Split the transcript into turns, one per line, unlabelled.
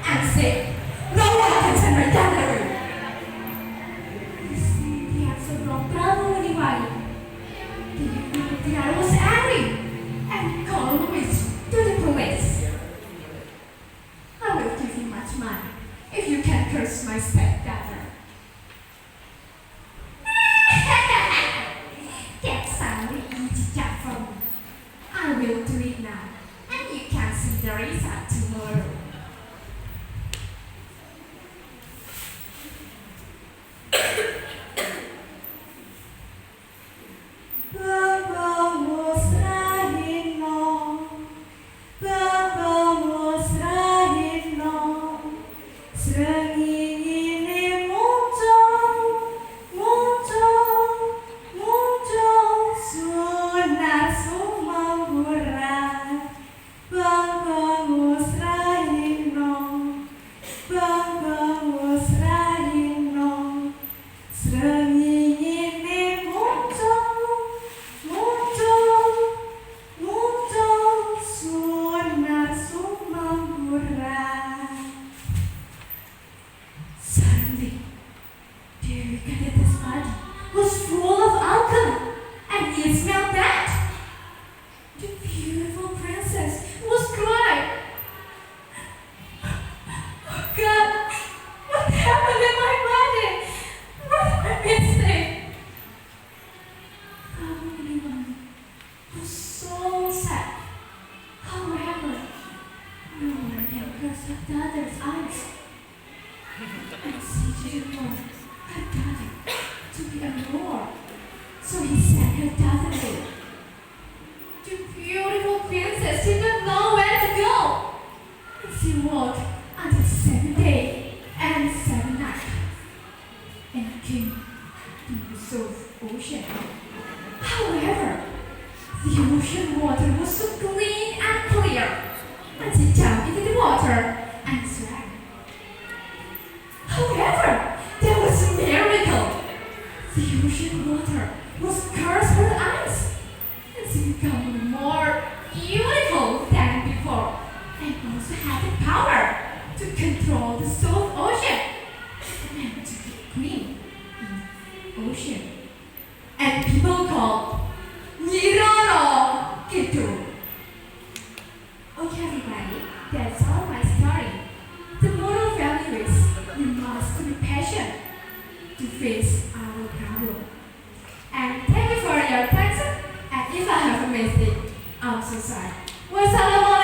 and said, "No one can turn my Kediri." You see, they had some wrong trouble anyway. The guy was angry and called Louis to the police. "I will give you much money if you can curse my stepdaughter." That's only easy job for me. I will do it now, and you can see the result tomorrow. Suddenly, Dewi Kadeta's body was full of alcohol, and it smelled bad. The beautiful princess was crying. "Oh God, what happened in my body? What am I missing?" Everyone was so sad. However, no one can curse her daughter's eyes. And she didn't want her daughter to be alone, so he sent her daughter away. The beautiful princess did not know where to go, and she walked on the 7th day and 7th night, and came to the South Ocean. However, the ocean water was so clean and clear, and she jumped into the water and swam. However, there was a miracle. The ocean water was cursed her eyes, and she became more beautiful than before, and also had the power to control the South Ocean and to be queen in the ocean. And people called Juara gitu. Okay, everybody, that's all my story. The moral value is we must be patient to face our problem. And thank you for your attention. And if I have a mistake, I'm so sorry. Wassalamualaikum.